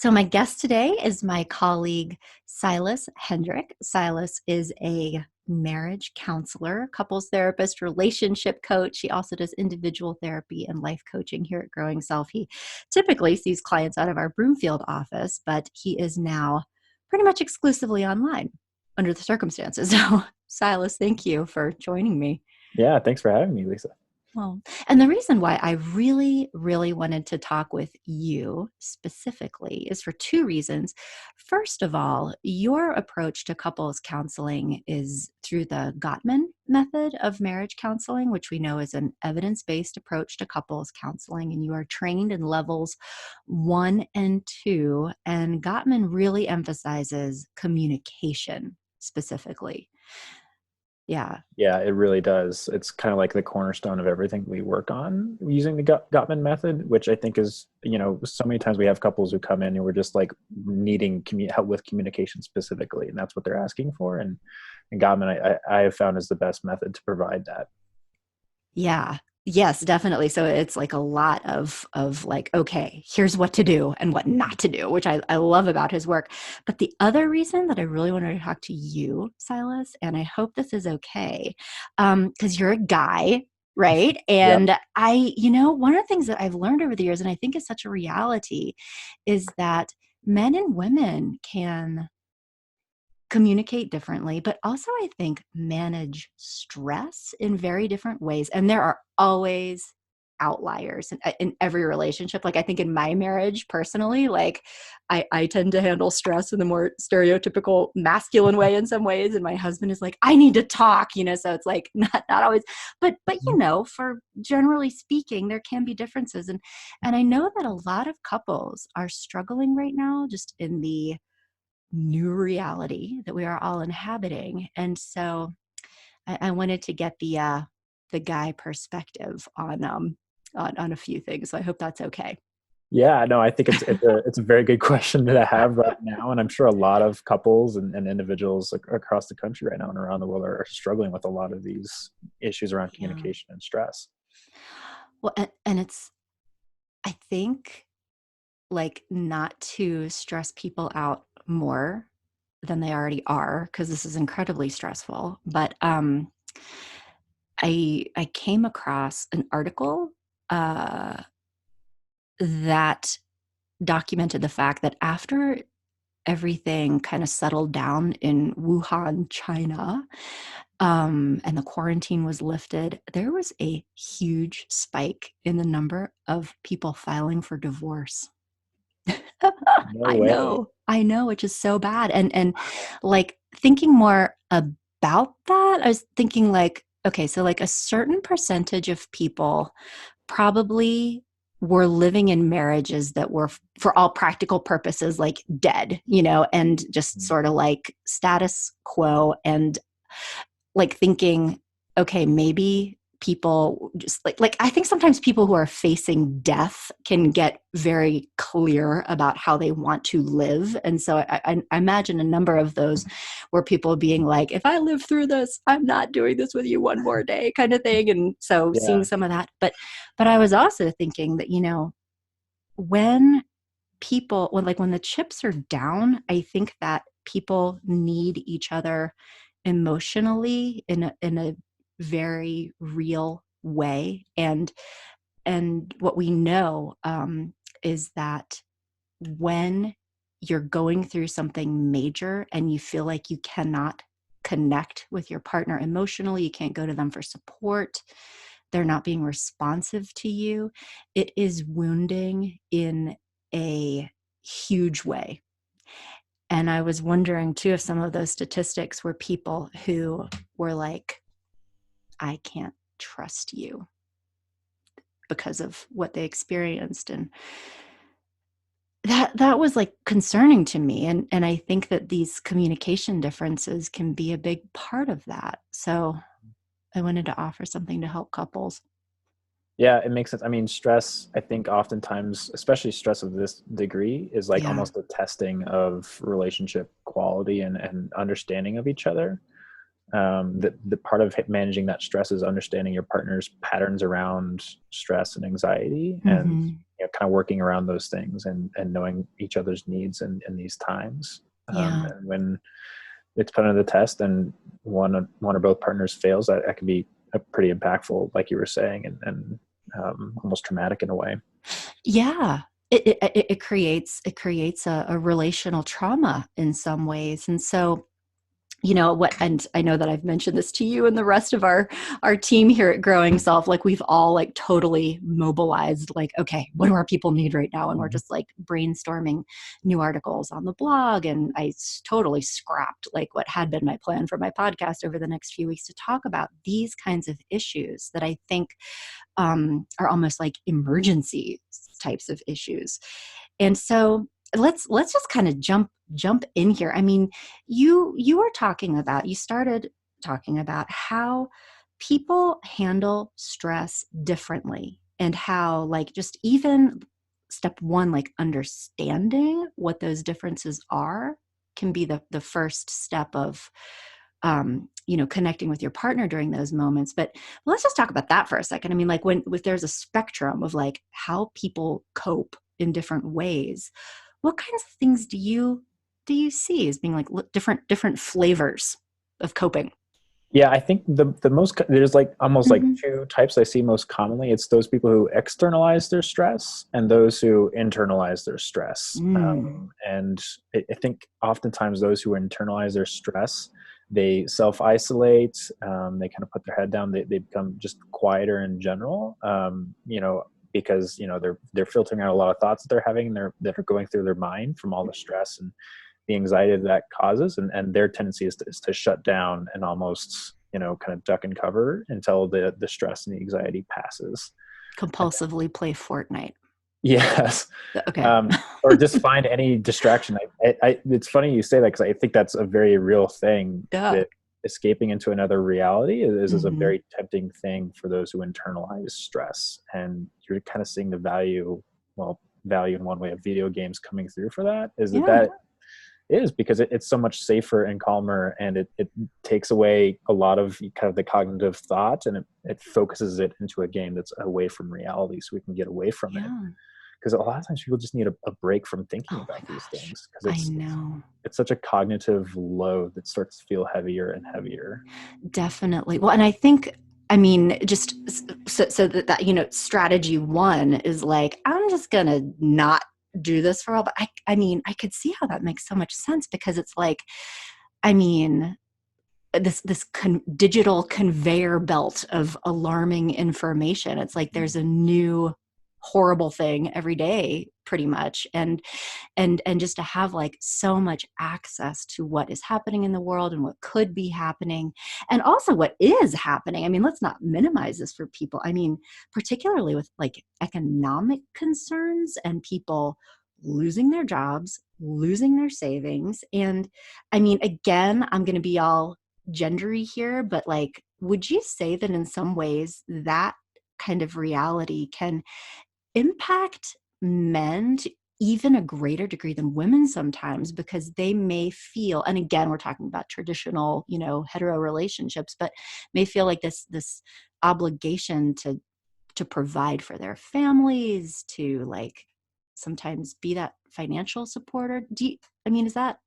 So, my guest today is my colleague, Silas Hendrich. Silas is a marriage counselor, couples therapist, relationship coach. He also does individual therapy and life coaching here at Growing Self. He typically sees clients out of our Broomfield office, but he is now pretty much exclusively online under the circumstances. So, Silas, thank you for joining me. Yeah, thanks for having me, Lisa. Well, and the reason why I really wanted to talk with you specifically is for two reasons. First of all, your approach to couples counseling is through the Gottman method of marriage counseling, which we know is an evidence-based approach to couples counseling, and you are trained in levels 1 and 2. And Gottman really emphasizes communication specifically. Yeah. Yeah, it really does. It's kind of like the cornerstone of everything we work on using the Gottman method, which I think is, so many times we have couples who come in and we're just like needing help with communication specifically, and that's what they're asking for. And Gottman, I have found is the best method to provide that. Yeah. Yes, definitely. So it's like a lot of like, okay, here's what to do and what not to do, which I love about his work. But the other reason that I really wanted to talk to you, Silas, and I hope this is okay, because you're a guy, right? Yep. And one of the things that I've learned over the years, and I think is such a reality, is that men and women can communicate differently, but also I think manage stress in very different ways. And there are always outliers in every relationship. Like I think in my marriage personally, like I tend to handle stress in the more stereotypical masculine way in some ways. And my husband is like, I need to talk, so it's like not always, but for generally speaking, there can be differences. And I know that a lot of couples are struggling right now just in the new reality that we are all inhabiting. And so I wanted to get the guy perspective on a few things. So I hope that's okay. Yeah, no, I think it's a very good question to have right now, and I'm sure a lot of couples and individuals across the country right now and around the world are struggling with a lot of these issues around Yeah. communication and stress. Well, and it's, I think, like not to stress people out more than they already are, because this is incredibly stressful. But I came across an article uh, that documented the fact that after everything kind of settled down in Wuhan, China, and the quarantine was lifted, there was a huge spike in the number of people filing for divorce. No way. I know, which is so bad. And like thinking more about that, I was thinking like, okay, so like a certain percentage of people probably were living in marriages that were for all practical purposes like dead, and just Mhm. sort of like status quo, and like thinking, okay, maybe people just like I think sometimes people who are facing death can get very clear about how they want to live. And so I imagine a number of those where people being like, if I live through this, I'm not doing this with you one more day kind of thing. And so seeing Yeah. some of that. But I was also thinking that, when when the chips are down, I think that people need each other emotionally in a very real way. And what we know is that when you're going through something major and you feel like you cannot connect with your partner emotionally, you can't go to them for support, they're not being responsive to you, it is wounding in a huge way. And I was wondering too if some of those statistics were people who were like, I can't trust you because of what they experienced. And that was like concerning to me. And I think that these communication differences can be a big part of that. So I wanted to offer something to help couples. Yeah, it makes sense. I mean, stress, I think oftentimes, especially stress of this degree, is like Yeah. almost a testing of relationship quality and understanding of each other. that the part of managing that stress is understanding your partner's patterns around stress and anxiety, and Mm-hmm. kind of working around those things, and knowing each other's needs in these times. Yeah. And when it's put under the test and one or both partners fails, that can be a pretty impactful, like you were saying, and almost traumatic in a way. Yeah. It creates a relational trauma in some ways. And so, what, and I know that I've mentioned this to you and the rest of our team here at Growing Self, like we've all like totally mobilized, like, okay, what do our people need right now? And we're Mhm. just like brainstorming new articles on the blog. And I totally scrapped like what had been my plan for my podcast over the next few weeks to talk about these kinds of issues that I think are almost like emergency types of issues. And so let's just kind of jump in here. I mean, you started talking about how people handle stress differently, and how like just even step one, like understanding what those differences are, can be the first step of connecting with your partner during those moments. But let's just talk about that for a second. I mean, like when if there's a spectrum of like how people cope in different ways, what kinds of things do you see as being like different flavors of coping? Yeah, I think the most there's like almost like Mm-hmm. two types I see most commonly. It's those people who externalize their stress and those who internalize their stress. Mm. And I think oftentimes those who internalize their stress, they self isolate. They kind of put their head down. They become just quieter in general. Because they're filtering out a lot of thoughts that they're having, that are going through their mind from all the stress and the anxiety that causes, and their tendency is to shut down and almost kind of duck and cover until the stress and the anxiety passes. And Compulsively play Fortnite. yes. Okay. Or just find any distraction. It's funny you say that, because I think that's a very real thing, Yeah. that escaping into another reality is a Mm-hmm. very tempting thing for those who internalize stress. And you're kind of seeing the value in one way of video games coming through for that, is that Yeah. that is because it's so much safer and calmer, and it takes away a lot of kind of the cognitive thought, and it focuses it into a game that's away from reality, so we can get away from it. Yeah. Because a lot of times people just need a break from thinking Oh my about these gosh. things, because I it's know. it's such a cognitive load that starts to feel heavier and heavier. Definitely. Well, and I think, I mean, just so that strategy one is like, I'm just gonna not do this for all. But I mean, I could see how that makes so much sense, because it's like, I mean, this digital conveyor belt of alarming information. It's like there's a new horrible thing every day, pretty much. And just to have like so much access to what is happening in the world and what could be happening, and also what is happening. I mean, let's not minimize this for people. I mean, particularly with like economic concerns and people losing their jobs, losing their savings. And I mean, again, I'm going to be all gendery here, but like, would you say that in some ways that kind of reality can impact men to even a greater degree than women sometimes, because they may feel, and again we're talking about traditional hetero relationships, but may feel like this obligation to provide for their families, to like sometimes be that financial supporter. I mean, is that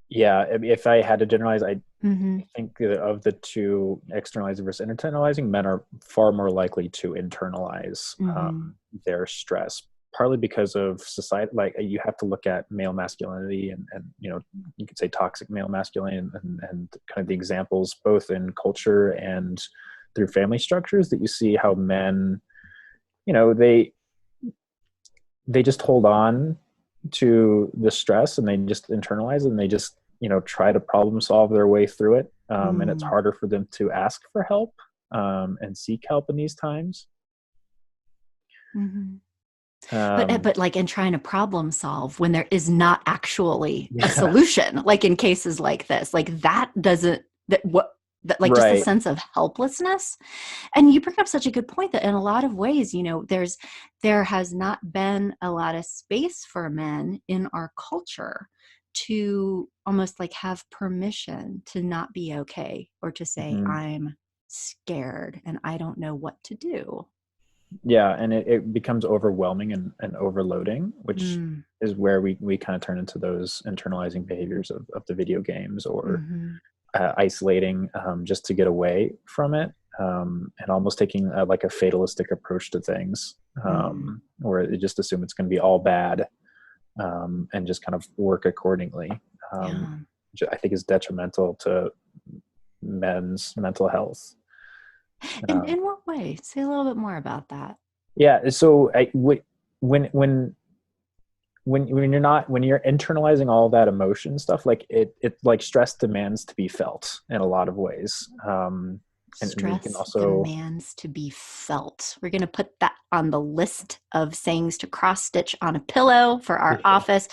Yeah, if I had to generalize, I mm-hmm, think that of the two, externalizing versus internalizing, men are far more likely to internalize mm-hmm, their stress, partly because of society. Like, you have to look at male masculinity, and you could say toxic male masculinity, and kind of the examples both in culture and through family structures, that you see how men, you know, they just hold on to the stress, and they just internalize it, and they just try to problem solve their way through it, and it's mm, harder for them to ask for help, and seek help in these times. mm-hmm. But um, but like in trying to problem solve when there is not actually a yeah. solution, like in cases like this, like that doesn't that what that like just a Right. sense of helplessness. And you bring up such a good point that in a lot of ways, there has not been a lot of space for men in our culture to almost like have permission to not be okay, or to say, Mhm. I'm scared and I don't know what to do. Yeah, and it becomes overwhelming and overloading, which Mm, is where we kind of turn into those internalizing behaviors of the video games, or hmm. isolating, just to get away from it, and almost taking like a fatalistic approach to things, Mm, where they just assume it's going to be all bad, and just kind of work accordingly, yeah. which I think is detrimental to men's mental health. In what way? Say a little bit more about that. Yeah, so when when you're not, when you're internalizing all that emotion stuff, like it like stress demands to be felt in a lot of ways, and you can Stress also, demands to be felt. We're going to put that on the list of sayings to cross stitch on a pillow for our yeah, office.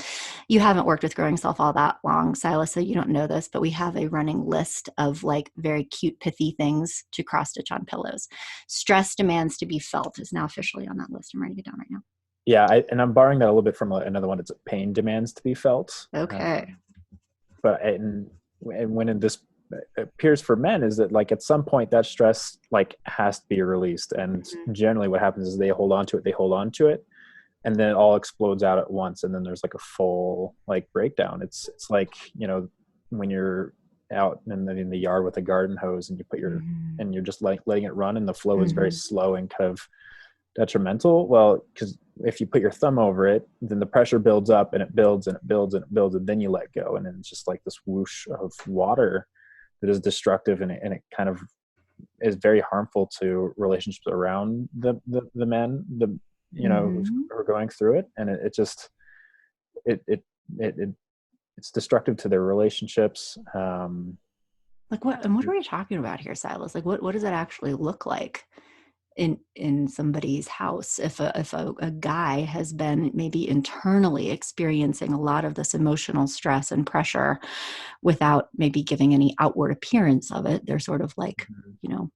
You haven't worked with Growing Self all that long, Silas, so you don't know this, but we have a running list of like very cute, pithy things to cross stitch on pillows. Stress demands to be felt is now officially on that list. I'm writing it down right now. yeah, and I'm borrowing that a little bit from another one. It's pain demands to be felt, Okay. but and when this appears for men is that like at some point that stress like has to be released, and Mhm. generally what happens is they hold on to it, and then it all explodes out at once, and then there's like a full like breakdown. It's like, when you're out in the yard with a garden hose, and you put your Mhm. and you're just like letting it run, and the flow is very Mhm. slow and kind of detrimental. Well, because if you put your thumb over it, then the pressure builds up, and it builds and it builds and it builds, and then you let go, and then it's just like this whoosh of water that is destructive, and it kind of is very harmful to relationships around the men, Mhm. who are going through it, and it just it it it, it it's destructive to their relationships. Like what? And what are we talking about here, Silas? Like what does that actually look like in somebody's house if a guy has been maybe internally experiencing a lot of this emotional stress and pressure without maybe giving any outward appearance of it? They're sort of like,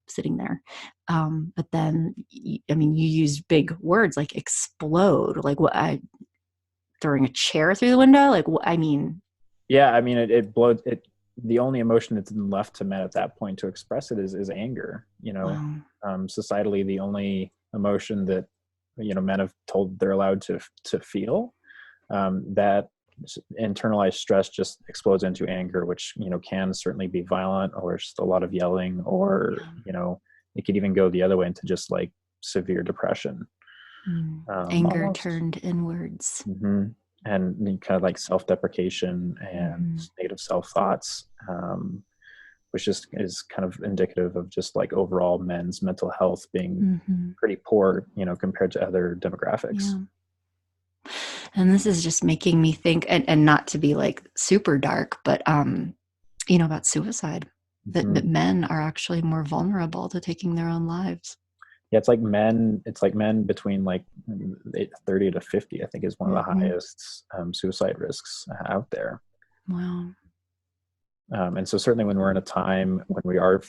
sitting there. But then, I mean, you use big words like explode. Like what? Throwing a chair through the window. Like what? I mean, Yeah, I mean, it blows it. The only emotion that's left to men at that point to express it is anger. wow. Societally, the only emotion that men have told they're allowed to feel, that internalized stress just explodes into anger, which can certainly be violent, or just a lot of yelling, or Yeah. it could even go the other way into just like severe depression, Anger almost. turned inwards. Hmm. And kind of like self-deprecation and Mm-hmm. negative self-thoughts, which is kind of indicative of just like overall men's mental health being Mm-hmm. pretty poor, compared to other demographics. Yeah. And this is just making me think, and not to be like super dark, but about suicide. That Hmm. men are actually more vulnerable to taking their own lives. Yeah, it's like men between like 30 to 50, I think, is one of the Mm-hmm. highest suicide risks out there. Wow. And so certainly when we're in a time when we are,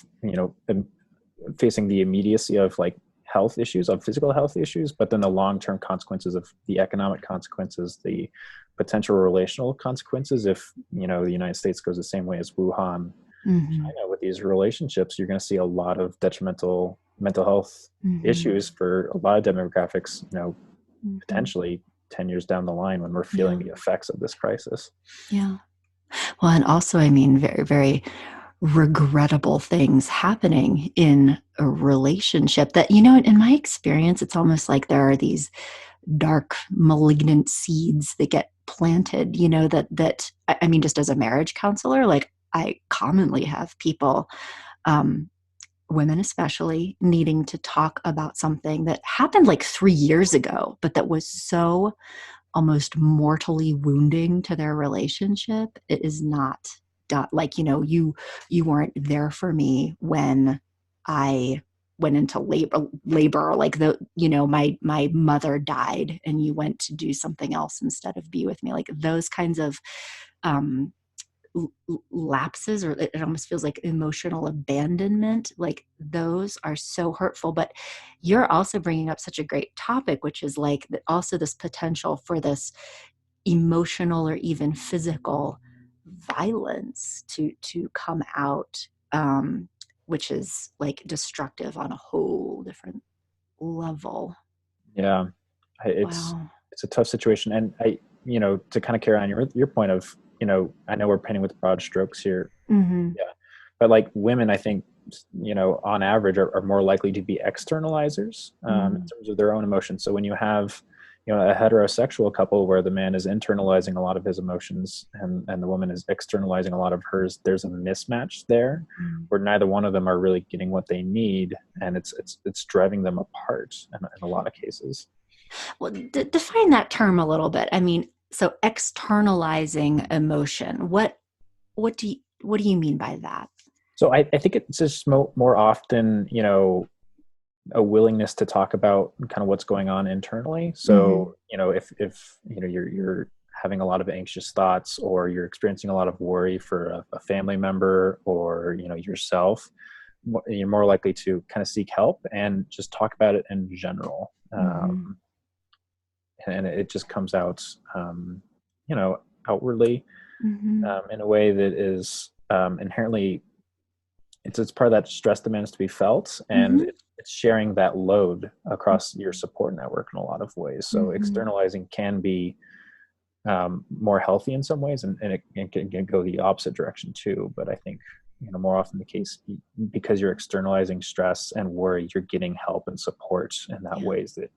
facing the immediacy of like health issues, of physical health issues, but then the long-term consequences of the economic consequences, the potential relational consequences, if the United States goes the same way as Wuhan, Mm-hmm. China, with these relationships, you're going to see a lot of detrimental mental health Mm-hmm. issues for a lot of demographics, Mm-hmm. potentially 10 years down the line, when we're feeling Yeah. the effects of this crisis. Yeah. Well, and also, I mean, very, very regrettable things happening in a relationship that, in my experience, it's almost like there are these dark malignant seeds that get planted, I mean, just as a marriage counselor, like I commonly have people, um women especially, needing to talk about something that happened like 3 years ago, but that was so almost mortally wounding to their relationship. It is not done. Like, you weren't there for me when I went into labor, like my mother died and you went to do something else instead of be with me. Like those kinds of um lapses, or it almost feels like emotional abandonment, like those are so hurtful. But you're also bringing up such a great topic, which is like also this potential for this emotional or even physical violence to come out, which is like destructive on a whole different level. Yeah, it's Wow. it's a tough situation, and to kind of carry on your point of, I know we're painting with broad strokes here. Mm-hmm. Yeah, but like women, I think, on average are more likely to be externalizers, in Mm-hmm. terms of their own emotions. So when you have, a heterosexual couple where the man is internalizing a lot of his emotions, and the woman is externalizing a lot of hers, there's a mismatch there where neither one of them are really getting what they need, and it's driving them apart in a lot of cases. Well, define that term a little bit. I mean, so externalizing emotion. What do you mean by that? So I think it's just more often, a willingness to talk about kind of what's going on internally. Mm-hmm. So, if you're having a lot of anxious thoughts, or you're experiencing a lot of worry for a family member, or yourself, you're more likely to kind of seek help and just talk about it in general. Mm-hmm. And it just comes out, you know, outwardly, Mm-hmm. in a way that is, inherently, it's part of that stress demands to be felt, and Mm-hmm. it's sharing that load across your support network in a lot of ways. So Mm-hmm. externalizing can be, more healthy in some ways, and it can go the opposite direction too. But I think, more often the case, because you're externalizing stress and worry, you're getting help and support in that Yeah. ways that,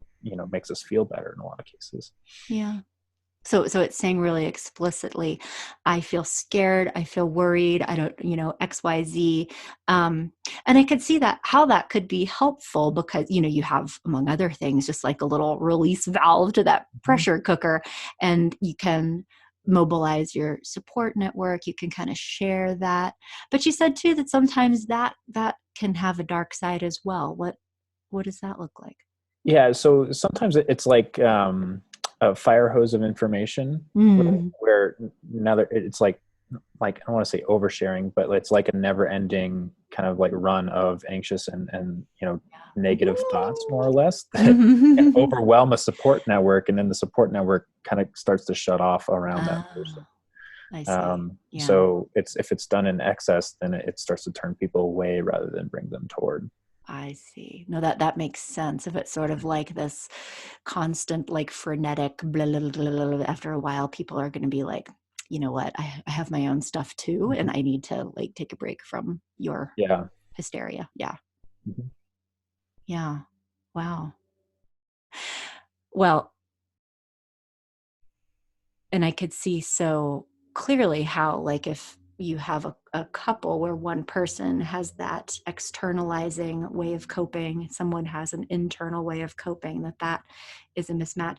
makes us feel better in a lot of cases. Yeah. So it's saying really explicitly, I feel scared, I feel worried, I don't, XYZ. Um, and I could see that how that could be helpful because, you have, among other things, just like a little release valve to that Mhm. pressure cooker, and you can mobilize your support network. You can kind of share that. But you said too that sometimes that can have a dark side as well. What does that look like? Yeah, so sometimes it's like, a fire hose of information, right? Mm. Where now it's like I don't want to say oversharing, but it's like a never-ending kind of like run of anxious and negative thoughts, more or less, that can Yeah. overwhelm a support network, and then the support network kind of starts to shut off around that person. Ah, I see. Yeah, So if it's done in excess, then it starts to turn people away rather than bring them toward. I see. No, that makes sense. If it's sort of like this constant, like frenetic, blah, blah, blah, blah, blah, after a while, people are going to be like, you know what? I have my own stuff too, Mhm. and I need to like take a break from your Yeah. hysteria. Yeah. Mhm. Yeah. Wow. Well, and I could see so clearly how, like, if you have a couple where one person has that externalizing way of coping, someone has an internal way of coping, that is a mismatch.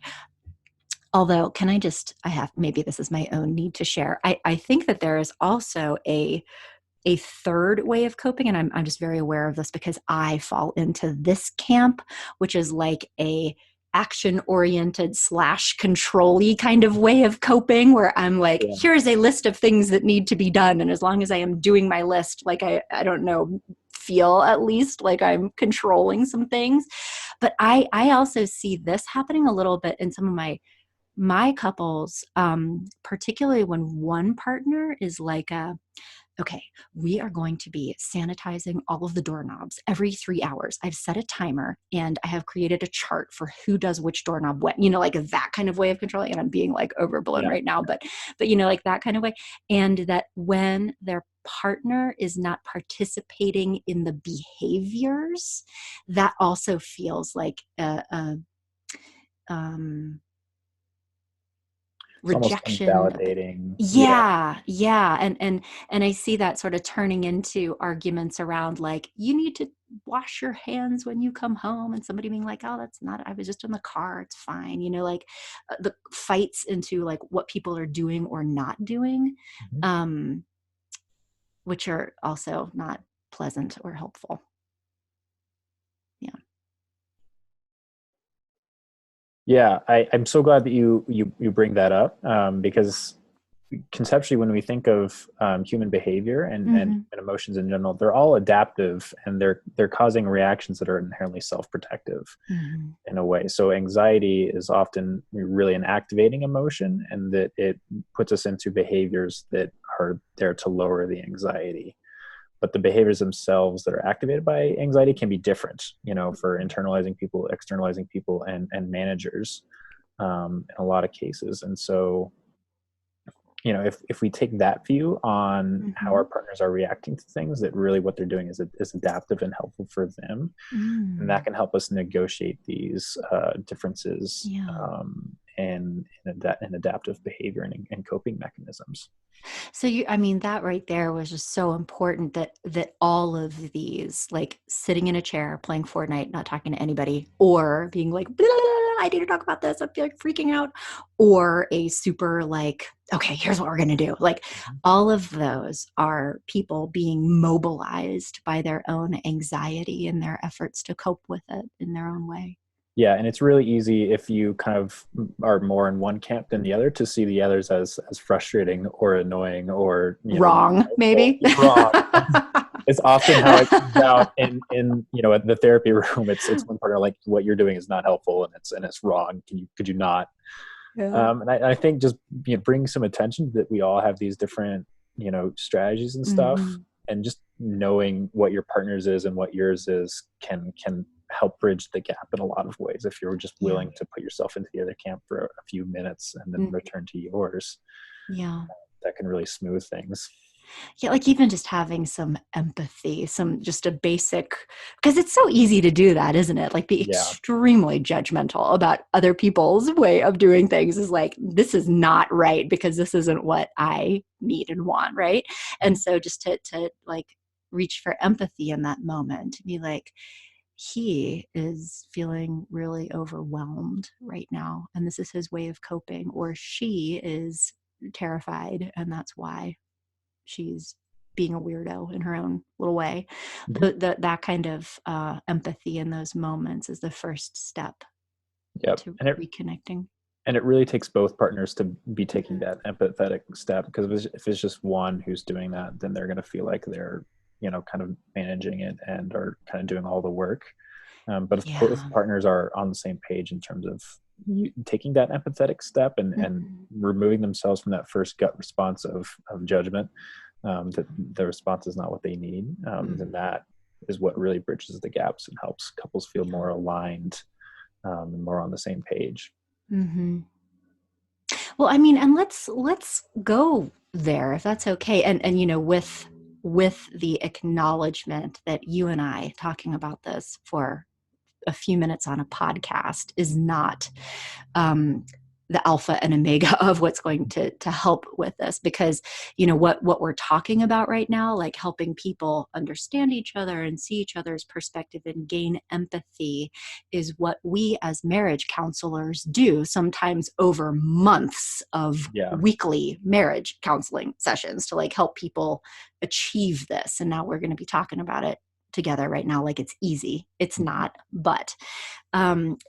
Although, can I just, I have, maybe this is my own need to share. I think that there is also a third way of coping, and I'm just very aware of this because I fall into this camp, which is like a action oriented slash control-y kind of way of coping, where I'm like, Yeah. here's a list of things that need to be done, and as long as I am doing my list, like I don't know, feel at least like I'm controlling some things. But I also see this happening a little bit in some of my couples, particularly when one partner is like a, okay, we are going to be sanitizing all of the doorknobs every 3 hours. I've set a timer and I have created a chart for who does which doorknob when, like that kind of way of controlling. And I'm being like overblown Yeah. right now, but like that kind of way. And that when their partner is not participating in the behaviors, that also feels like a um, It's almost rejection. invalidating. Yeah. Yeah, and I see that sort of turning into arguments around like, you need to wash your hands when you come home, and somebody being like, oh, that's not, I was just in the car, it's fine, like the fights into like what people are doing or not doing, Mhm. um which are also not pleasant or helpful. Yeah. Yeah, I'm so glad that you bring that up, because conceptually, when we think of, human behavior Hmm. and emotions in general, they're all adaptive, and they're causing reactions that are inherently self-protective Hmm. in a way. So anxiety is often really an activating emotion, and that it puts us into behaviors that are there to lower the anxiety. But the behaviors themselves that are activated by anxiety can be different, for internalizing people, externalizing people, and managers, in a lot of cases. And so, if we take that view on how our Mm-hmm. partners are reacting to things, that really what they're doing is adaptive and helpful for them, and that Mm. can help us negotiate these differences, Yeah. and adaptive behavior and coping mechanisms. So I mean, that right there was just so important that all of these, like sitting in a chair, playing Fortnite, not talking to anybody, or being like, blah, blah, blah, I need to talk about this, I'm like freaking out, or a super like, okay, here's what we're gonna do. Like all of those are people being mobilized by their own anxiety and their efforts to cope with it in their own way. Yeah, and it's really easy if you kind of are more in one camp than the other to see the others as frustrating or annoying or not Wrong, helpful. maybe. You're wrong. It's often how it comes out in at the therapy room. It's one partner like, what you're doing is not helpful, and it's wrong. Could you not? Yeah. And I think just bring some attention that we all have these different strategies and stuff, Mm-hmm. and just knowing what your partner's is and what yours is can help bridge the gap in a lot of ways, if you're just Yeah. willing to put yourself into the other camp for a few minutes and then Mm. return to yours. Yeah. That can really smooth things. Yeah, like even just having some empathy, some just a basic, because it's so easy to do that, isn't it? Like be Yeah. extremely judgmental about other people's way of doing things is like, this is not right because this isn't what I need and want, right? And so just to like reach for empathy in that moment, to be like, he is feeling really overwhelmed right now, and this is his way of coping, or she is terrified, and that's why she's being a weirdo in her own little way. Mhm. That kind of empathy in those moments is the first step Yep. to And reconnecting. it really takes both partners to be taking Mhm. that empathetic step, because if it's just one who's doing that, then they're going to feel like they're kind of managing it and are kind of doing all the work. But if both Yeah. partners are on the same page in terms of taking that empathetic step and Mhm. removing themselves from that first gut response of judgment, that the response is not what they need, then Mhm. that is what really bridges the gaps and helps couples feel Yeah. more aligned, and more on the same page. Mhm. Well, I mean, and let's go there if that's okay. And with the acknowledgement that you and I talking about this for a few minutes on a podcast is not um, the alpha and omega of what's going to help with this, because what we're talking about right now, like helping people understand each other and see each other's perspective and gain empathy, is what we as marriage counselors do sometimes over months of Yeah. weekly marriage counseling sessions to like help people achieve this. And now we're going to be talking about it together right now like it's easy. It's not. But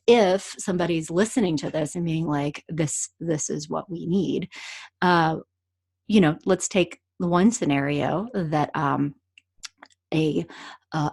if somebody's listening to this and being like, this is what we need, let's take the one scenario that a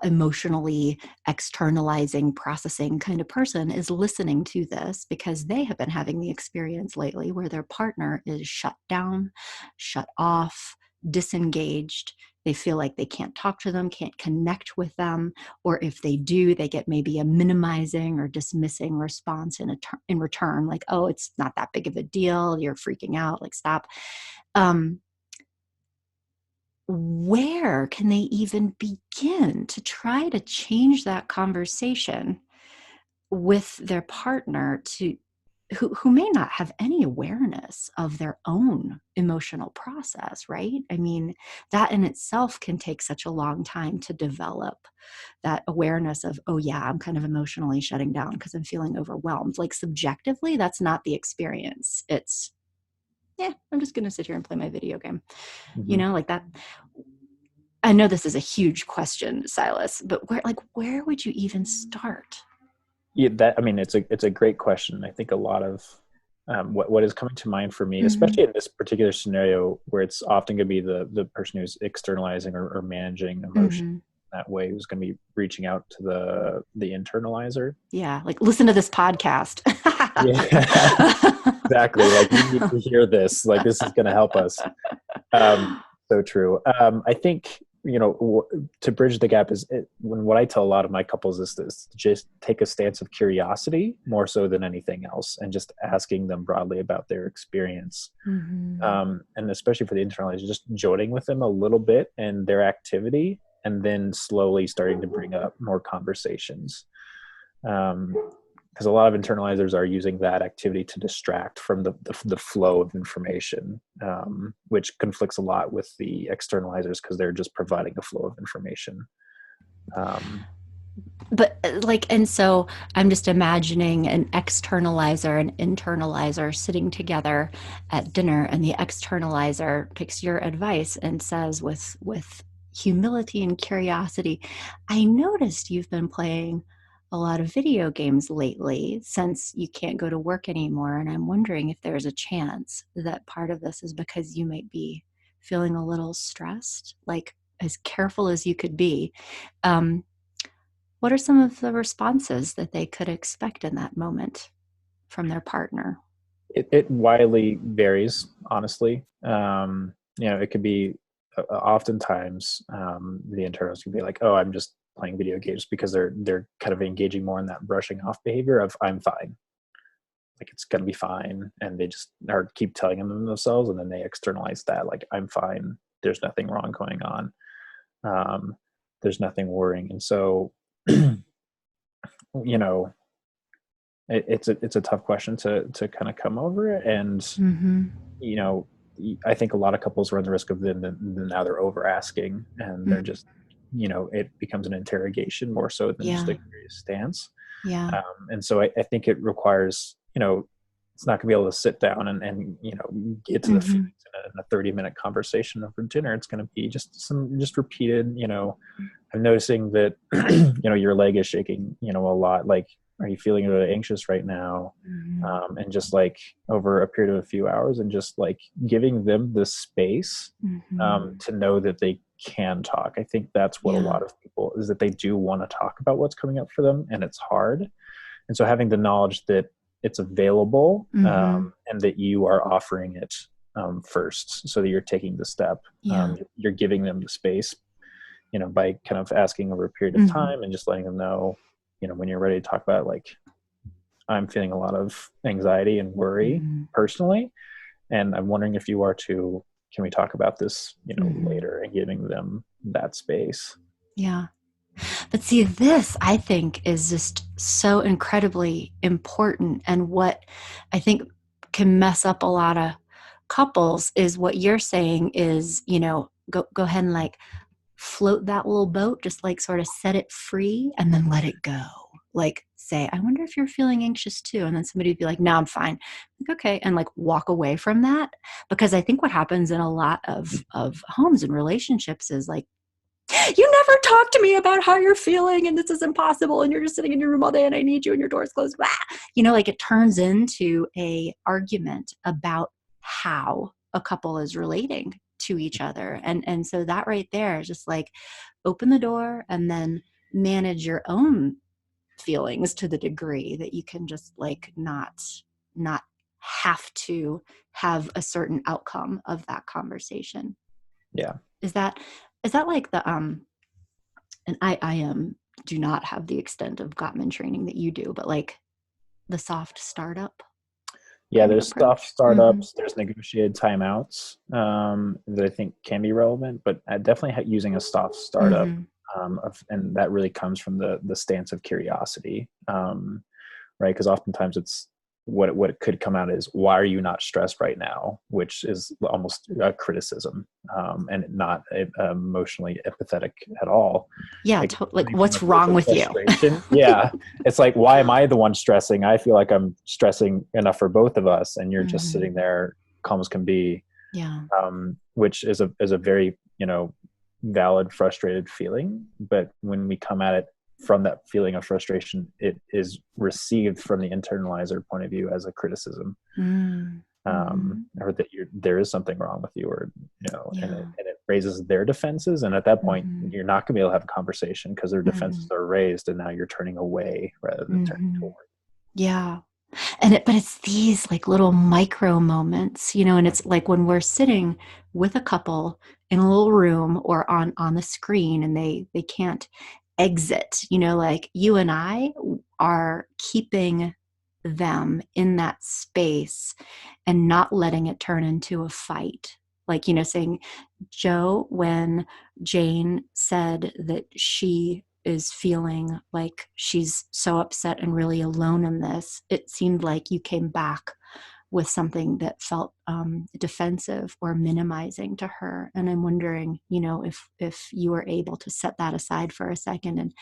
emotionally externalizing, processing kind of person is listening to this because they have been having the experience lately where their partner is shut down, shut off, disengaged. They feel like they can't talk to them, can't connect with them, or if they do, they get maybe a minimizing or dismissing response in return, like, "Oh, it's not that big of a deal. You're freaking out. Like, stop." Um, where can they even begin to try to change that conversation with their partner who may not have any awareness of their own emotional process, right? I mean, that in itself can take such a long time to develop that awareness of, oh yeah, I'm kind of emotionally shutting down because I'm feeling overwhelmed. Like subjectively, that's not the experience. It's, yeah, I'm just going to sit here and play my video game, Mm-hmm. like that. I know this is a huge question, Silas, but where would you even start? Yeah, I mean, it's a great question. I think a lot of what is coming to mind for me, Mm-hmm. especially in this particular scenario, where it's often going to be the person who's externalizing or managing emotion Mm-hmm. that way, who's going to be reaching out to the internalizer. Yeah, like listen to this podcast. Yeah, exactly. Like, you need to hear this. Like, this is going to help us. So true. I think, to bridge the gap when what I tell a lot of my couples is this: just take a stance of curiosity more so than anything else, and just asking them broadly about their experience. Mm-hmm. And especially for the internalizers, just joining with them a little bit and their activity, and then slowly starting to bring up more conversations. Because a lot of internalizers are using that activity to distract from the flow of information, which conflicts a lot with the externalizers because they're just providing a flow of information. Um, But like, and so I'm just imagining an externalizer and internalizer sitting together at dinner, and the externalizer picks your advice and says with humility and curiosity, I noticed you've been playing a lot of video games lately since you can't go to work anymore, and I'm wondering if there's a chance that part of this is because you might be feeling a little stressed, like as careful as you could be. um, what are some of the responses that they could expect in that moment from their partner? it widely varies, honestly. It could be oftentimes the internals can be like, "Oh, I'm just playing video games," because they're kind of engaging more in that brushing off behavior of "I'm fine," like it's gonna be fine, and they just are keep telling them themselves, and then they externalize that like "I'm fine." There's nothing wrong going on. Um, there's nothing worrying, and so you know it's a tough question to kind of come over, and Mm-hmm. you know, I think a lot of couples run the risk of then now they're over asking, and they're Mm. just, it becomes an interrogation more so than just Yeah. a curious stance. Yeah. And so I think it requires, it's not going to be able to sit down and get to the Mm-hmm. feelings in a 30-minute conversation over dinner. It's going to be just repeated, I'm noticing that, your leg is shaking, a lot. Like, are you feeling really anxious right now? Mm-hmm. And just like over a period of a few hours, and just like giving them the space Mm-hmm. to know that they can talk. I think that's what a Yeah. lot of people is, that they do want to talk about what's coming up for them, and it's hard. And so having the knowledge that it's available, Mm-hmm. and that you are offering it first, so that you're taking the step, Yeah. you're giving them the space, by kind of asking over a period of Mm-hmm. time and just letting them know, when you're ready to talk about it, like, I'm feeling a lot of anxiety and worry Mm-hmm. personally, and I'm wondering if you are too. Can we talk about this, Mm-hmm. later, and giving them that space? Yeah. But see, this I think is just so incredibly important. And what I think can mess up a lot of couples is what you're saying is, go ahead and like float that little boat, just like sort of set it free and then let it go. Like say, I wonder if you're feeling anxious too. And then somebody would be like, no, I'm fine. Like, okay. And like walk away from that. Because I think what happens in a lot of homes and relationships is like, you never talk to me about how you're feeling and this is impossible and you're just sitting in your room all day and I need you and your door's closed. Like it turns into a argument about how a couple is relating to each other. And so that right there is just like open the door and then manage your own feelings to the degree that you can just like not have to have a certain outcome of that conversation. Yeah. Is that like the and I am do not have the extent of Gottman training that you do, but like the soft startup Yeah, kind of there's soft approach. Mm-hmm. startups, there's negotiated timeouts, that I think can be relevant, but definitely using a soft startup, Mm-hmm. and that really comes from the stance of curiosity, right? Because oftentimes it's what it could come out is, why are you not stressed right now, which is almost a criticism, and not emotionally empathetic at all. Yeah, Like, like coming from a what's place wrong of with you? frustration. Yeah, it's like, why am I the one stressing? I feel like I'm stressing enough for both of us, and you're just Mm-hmm. sitting there calm as can be, Yeah. which is a very, valid frustrated feeling. But when we come at it from that feeling of frustration, it is received from the internalizer point of view as a criticism, Mm-hmm. or that there is something wrong with you, or and Yeah. it raises their defenses, and at that point Mm-hmm. you're not going to be able to have a conversation because their Mm-hmm. defenses are raised, and now you're turning away rather than turning Mm-hmm. toward. Yeah. But it's these like little micro moments, and it's like when we're sitting with a couple in a little room or on the screen, and they can't exit, like you and I are keeping them in that space and not letting it turn into a fight. Like, saying, Joe, when Jane said that she is feeling like she's so upset and really alone in this, it seemed like you came back with something that felt defensive or minimizing to her. And I'm wondering, if you were able to set that aside for a second and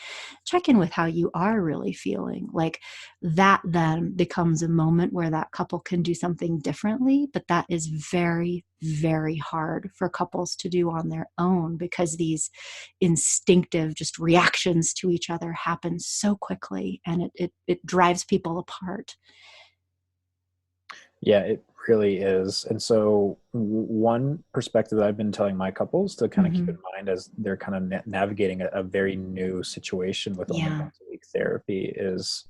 check in with how you are really feeling. Like that then becomes a moment where that couple can do something differently. But that is very, very hard for couples to do on their own, because these instinctive just reactions to each other happen so quickly, and it drives people apart. Yeah, it really is. And so one perspective that I've been telling my couples to kind of keep in Mm-hmm. mind as they're kind of navigating a very new situation with only Yeah. once a week therapy is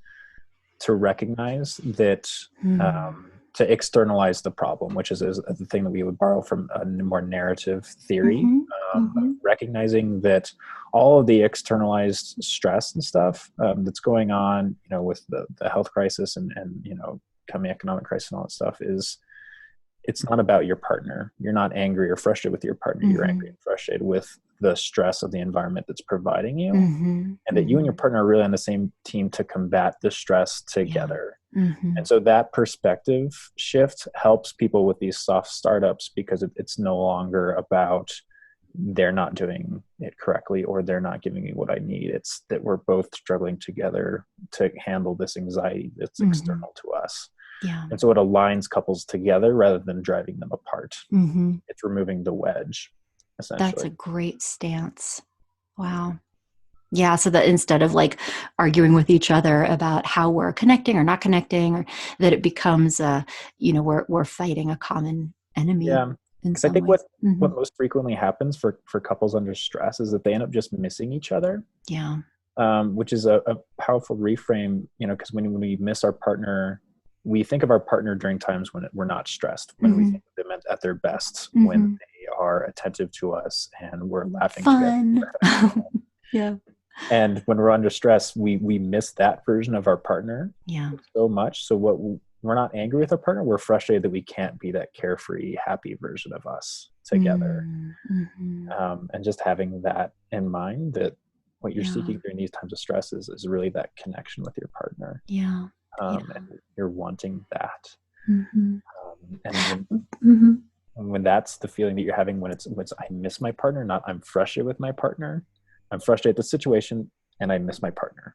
to recognize that, Mm. to externalize the problem, which is the thing that we would borrow from a more narrative theory. Mm-hmm. Mm-hmm. Recognizing that all of the externalized stress and stuff that's going on, with the health crisis and coming economic crisis and all that stuff, is it's not about your partner. You're not angry or frustrated with your partner. You're angry Mm-hmm. and frustrated with the stress of the environment that's providing you, Mm-hmm. and that you and Mm-hmm. your partner are really on the same team to combat the stress Yeah. together. Mm-hmm. And so that perspective shift helps people with these soft startups, because it's no longer about they're not doing it correctly or they're not giving me what I need. It's that we're both struggling together to handle this anxiety that's Mm-hmm. external to us. Yeah. And so it aligns couples together rather than driving them apart. Mm-hmm. It's removing the wedge, That's essentially. a great stance. Wow. Yeah, so that instead of like arguing with each other about how we're connecting or not connecting, or that it becomes we're fighting a common enemy Yeah. in Because I some think ways. Mm-hmm. what most frequently happens for couples under stress is that they end up just missing each other, Yeah. which is a powerful reframe, because when we miss our partner, we think of our partner during times when we're not stressed, when we Mm-hmm. think of them at their best, when Mm-hmm. they are attentive to us and we're laughing together. Fun. Yeah. And when we're under stress, we miss that version of our partner Yeah. so much. So we're not angry with our partner. We're frustrated that we can't be that carefree, happy version of us together. Mm-hmm. And just having that in mind, that what you're Yeah. seeking during these times of stress is really that connection with your partner. Yeah. Yeah. And you're wanting that. Mm-hmm. And Mm-hmm. when that's the feeling that you're having, when it's I miss my partner, not I'm frustrated with my partner, I'm frustrated with the situation and I miss my partner.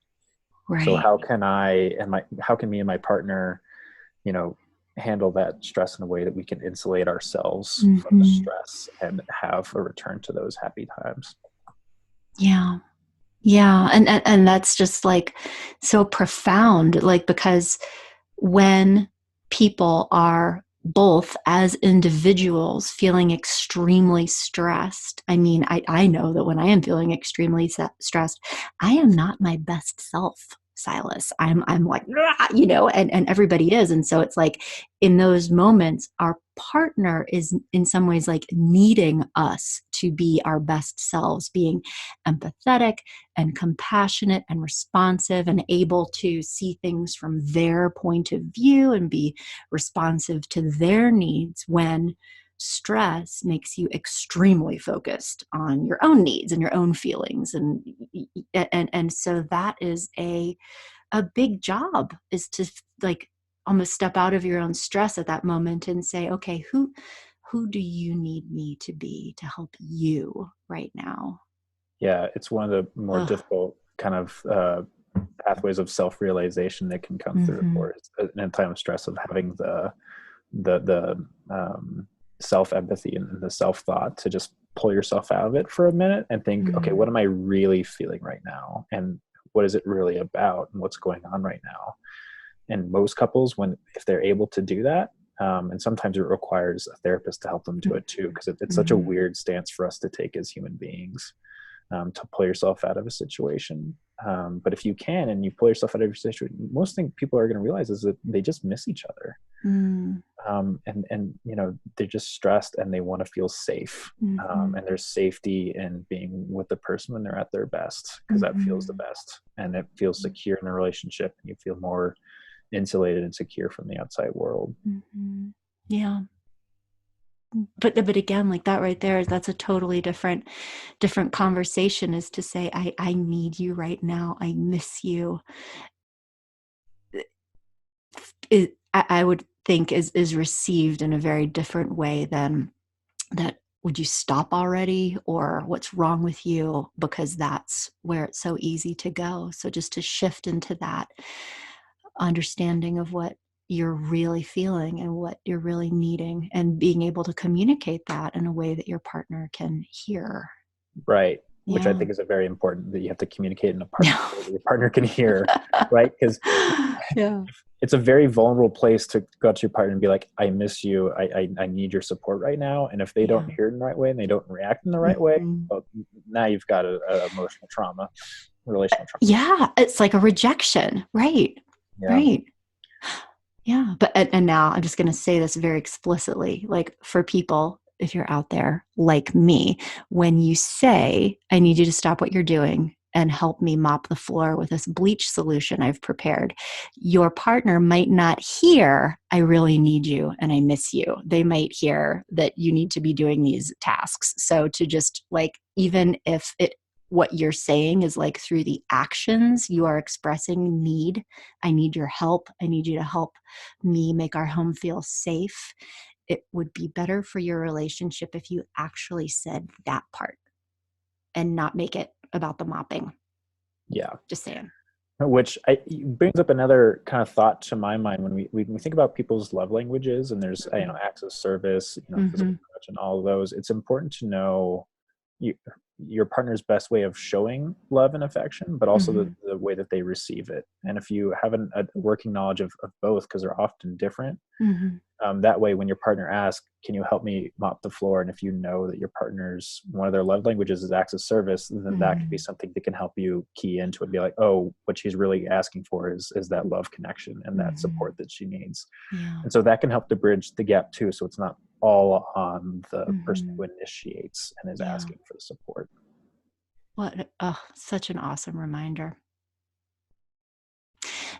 So Right. how can me and my partner, you know, handle that stress in a way that we can insulate ourselves from the Mm-hmm. stress and have a return to those happy times? Yeah. Yeah. And that's just like so profound, like, because when people are both as individuals feeling extremely stressed, I mean, I know that when I am feeling extremely stressed, I am not my best self, Silas. I'm like, and everybody is. And so it's like in those moments, our partner is in some ways like needing us to be our best selves, being empathetic and compassionate and responsive and able to see things from their point of view and be responsive to their needs, when stress makes you extremely focused on your own needs and your own feelings. And so that is a big job, is to like almost step out of your own stress at that moment and say, okay, who do you need me to be to help you right now? Yeah, it's one of the more Ugh. difficult kind of pathways of self-realization that can come through Mm-hmm. for in a time of stress, of having the self-empathy and the self-thought to just pull yourself out of it for a minute and think, okay, what Mm. am I really feeling right now, and what is it really about, and what's going on right now? And most couples, if they're able to do that, and sometimes it requires a therapist to help them do it too, because it's such a Mm-hmm. weird stance for us to take as human beings, to pull yourself out of a situation. But if you can, and you pull yourself out of your situation, most thing people are going to realize is that they just miss each other. Mm. And they're just stressed and they want to feel safe. Mm-hmm. And there's safety in being with the person when they're at their best, because that feels the Mm-hmm. best, and it feels secure in the relationship, and you feel more insulated and secure from the outside world. Mm-hmm. Yeah. But again, like that right there, that's a totally different conversation, is to say, I need you right now. I miss you. I would think is received in a very different way than that. Would you stop already? Or what's wrong with you? Because that's where it's so easy to go. So just to shift into that understanding of what you're really feeling and what you're really needing, and being able to communicate that in a way that your partner can hear. Right. Which I Yeah. think is a very important, that you have to communicate in a partner way that your partner can hear. Right. Because Yeah. it's a very vulnerable place to go to your partner and be like, I miss you. I need your support right now. And if they don't Yeah. hear it in the right way and they don't react in the right way, Mm-hmm. well, now you've got a emotional trauma, relational trauma. Yeah, it's like a rejection. Right. Yeah. Right. Yeah. But and now I'm just going to say this very explicitly, like, for people, if you're out there like me, when you say, I need you to stop what you're doing and help me mop the floor with this bleach solution I've prepared, your partner might not hear, I really need you and I miss you. They might hear that you need to be doing these tasks. So to just, like, even if it, what you're saying is like through the actions, you are expressing need. I need your help. I need you to help me make our home feel safe. It would be better for your relationship if you actually said that part and not make it about the mopping. Yeah. Just saying. Which brings up another kind of thought to my mind when we think about people's love languages, and there's acts of service, physical Mm-hmm. touch, and all of those. It's important to know you, your partner's best way of showing love and affection, but also Mm-hmm. the way that they receive it. And if you have a working knowledge of both, because they're often different, Mm-hmm. that way when your partner asks, can you help me mop the floor, and if you know that your partner's one of their love languages is acts of service, then that could be Mm-hmm. something that can help you key into it, be like, oh, what she's really asking for is that love connection and that Mm-hmm. support that she needs. Yeah. And so that can help to bridge the gap too, so it's not all on the person Mm-hmm. who initiates and is Yeah. asking for the support. What, oh, such an awesome reminder.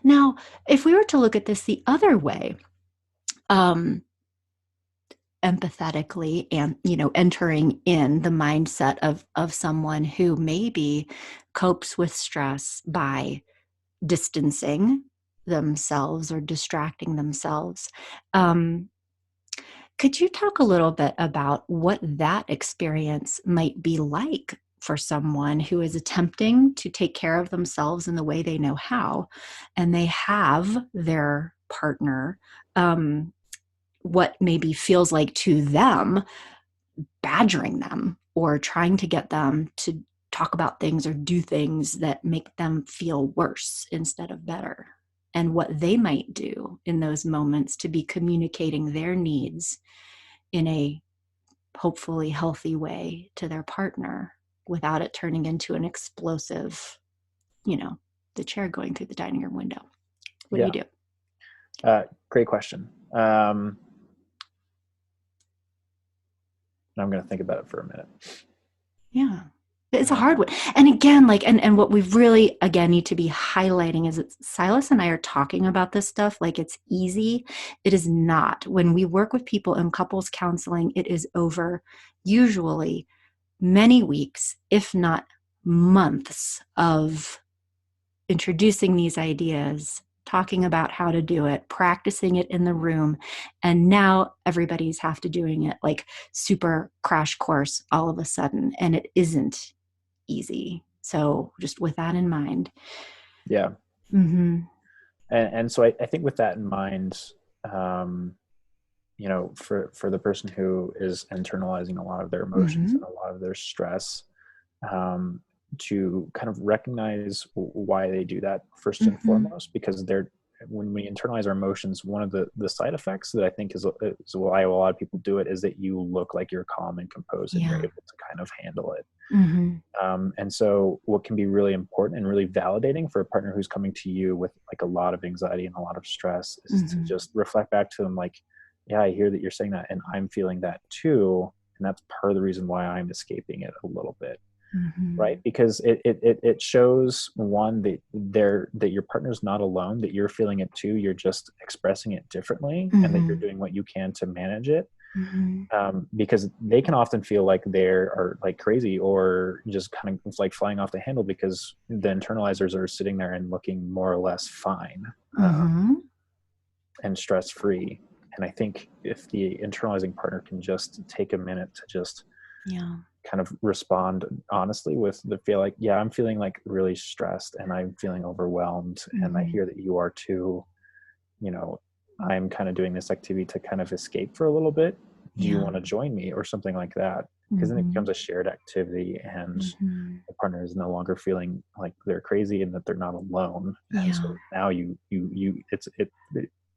Now, if we were to look at this the other way, um, empathetically, and entering in the mindset of someone who maybe copes with stress by distancing themselves or distracting themselves, um, could you talk a little bit about what that experience might be like for someone who is attempting to take care of themselves in the way they know how, and they have their partner, what maybe feels like to them, badgering them or trying to get them to talk about things or do things that make them feel worse instead of better, and what they might do in those moments to be communicating their needs in a hopefully healthy way to their partner without it turning into an explosive, you know, the chair going through the dining room window. What do you Yeah. do? Great question. I'm going to think about it for a minute. Yeah. It's a hard Uh, one. And again, like, and what we really, again, need to be highlighting is that Silas and I are talking about this stuff like it's easy. It is not. When we work with people in couples counseling, it is over usually many weeks, if not months, of introducing these ideas, talking about how to do it, practicing it in the room. And now everybody's have to doing it like super crash course all of a sudden. And it isn't easy. So just with that in mind. yeah. Mm-hmm. And so I think with that in mind, um, for the person who is internalizing a lot of their emotions Mm-hmm. and a lot of their stress, to kind of recognize why they do that first and Mm-hmm. foremost, because they're when we internalize our emotions, one of the side effects that I think is why a lot of people do it is that you look like you're calm and composed and you're Yeah. able to kind of handle it. Mm-hmm. And so what can be really important and really validating for a partner who's coming to you with like a lot of anxiety and a lot of stress is to Mm-hmm. just reflect back to them like, yeah, I hear that you're saying that and I'm feeling that too. And that's part of the reason why I'm escaping it a little bit. Right, Mm-hmm. because it shows one that that your partner's not alone, that you're feeling it too, you're just expressing it differently, and that you're Mm-hmm. doing what you can to manage it. Mm-hmm. Because they can often feel like they're are like crazy or just kind of like flying off the handle because the internalizers are sitting there and looking more or less fine, Mm-hmm. and stress free. And I think if the internalizing partner can just take a minute to just Yeah. kind of respond honestly with the feel like, yeah, I'm feeling like really stressed and I'm feeling overwhelmed. And I Mm-hmm. hear that you are too, you know, I'm kind of doing this activity to kind of escape for a little bit. Do you Yeah. want to join me or something like that? Because then it Mm-hmm. becomes a shared activity and Mm-hmm. the partner is no longer feeling like they're crazy and that they're not alone. And Yeah. so now it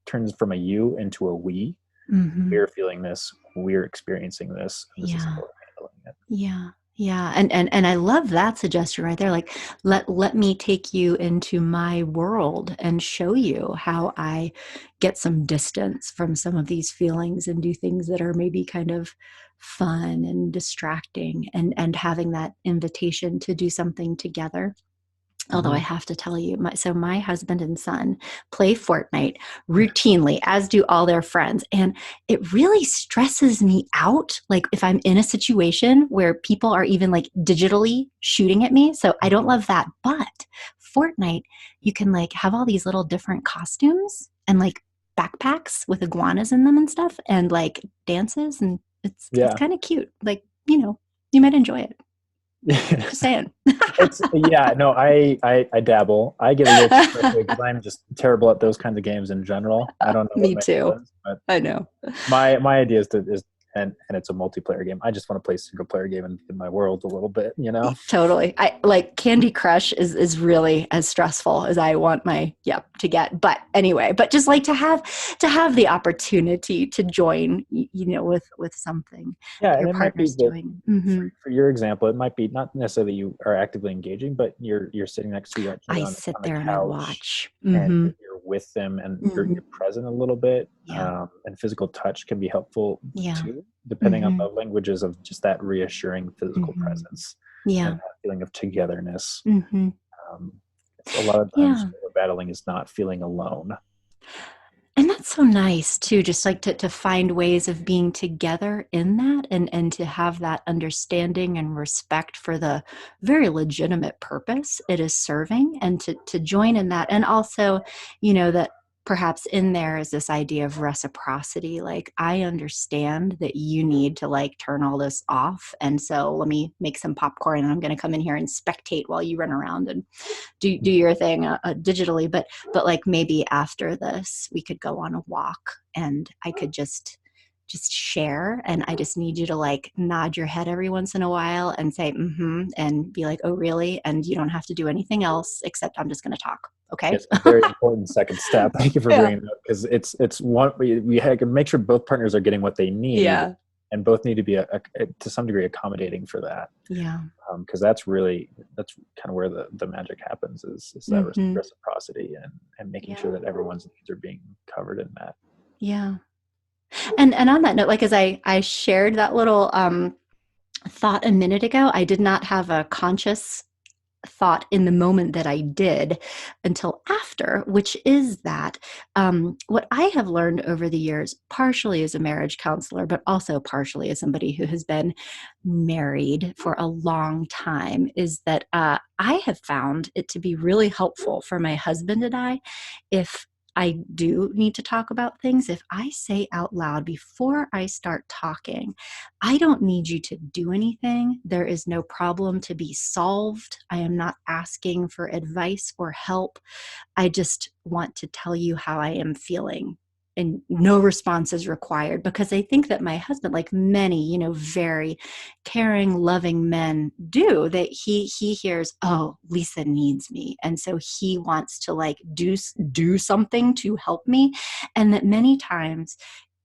turns from a you into a we. Mm-hmm. We're feeling this, we're experiencing this, and this is how Yeah. we're handling it. Yeah. Yeah. And I love that suggestion right there. Like let me take you into my world and show you how I get some distance from some of these feelings and do things that are maybe kind of fun and distracting and having that invitation to do something together. Although I Mm-hmm. have to tell you, my husband and son play Fortnite routinely, as do all their friends. And it really stresses me out. Like if I'm in a situation where people are even like digitally shooting at me. So I don't Mm-hmm. love that. But Fortnite, you can like have all these little different costumes and like backpacks with iguanas in them and stuff and like dances. And it's Yeah. kind of cute. Like, you might enjoy it. Just saying. It's yeah, no, I dabble. I get a little too frustrated because I'm just terrible at those kinds of games in general. I don't know what Me makes too. sense, but I know. my idea is and it's a multiplayer game. I just want to play a single player game in my world a little bit, you know? Totally. I like Candy Crush is really as stressful as I want my to get. But anyway, but just like to have the opportunity to join with something Yeah, that and your it might be partner's that doing. Mm-hmm. for your example, it might be not necessarily you are actively engaging, but you're sitting next to you actually I on sit the there and I couch watch. and Mm-hmm. you're with them and Mm-hmm. you're present a little bit. Yeah. And physical touch can be helpful Yeah. too, depending on Mm-hmm. the languages of just that reassuring physical Mm-hmm. presence and Yeah. that feeling of togetherness. Mm-hmm. Um, it's a lot of times Yeah. what we're battling is not feeling alone. And that's so nice too, just like to find ways of being together in that and to have that understanding and respect for the very legitimate purpose it is serving and to join in that. And also, that perhaps in there is this idea of reciprocity. Like, I understand that you need to like turn all this off. And so let me make some popcorn and I'm going to come in here and spectate while you run around and do your thing digitally, but like maybe after this we could go on a walk and I could just share, and I just need you to like nod your head every once in a while and say mm-hmm and be like, oh really, and you don't have to do anything else except I'm just going to talk. Okay. It's a very important second step. Thank you for Yeah. bringing it up because it's one we have to make sure both partners are getting what they need, Yeah. and both need to be to some degree accommodating for that. Yeah. Because that's kind of where the magic happens is that Mm-hmm. reciprocity and making Yeah. sure that everyone's needs are being covered in that. Yeah. And on that note, like as I shared that little thought a minute ago, I did not have a conscious thought in the moment that I did until after, which is that what I have learned over the years, partially as a marriage counselor, but also partially as somebody who has been married for a long time, is that I have found it to be really helpful for my husband and I if I do need to talk about things, if I say out loud before I start talking, I don't need you to do anything. There is no problem to be solved. I am not asking for advice or help. I just want to tell you how I am feeling. and no response is required, because I think that my husband, like many, very caring, loving men do, that he hears, oh, Lisa needs me, and so he wants to like do something to help me. And that many times,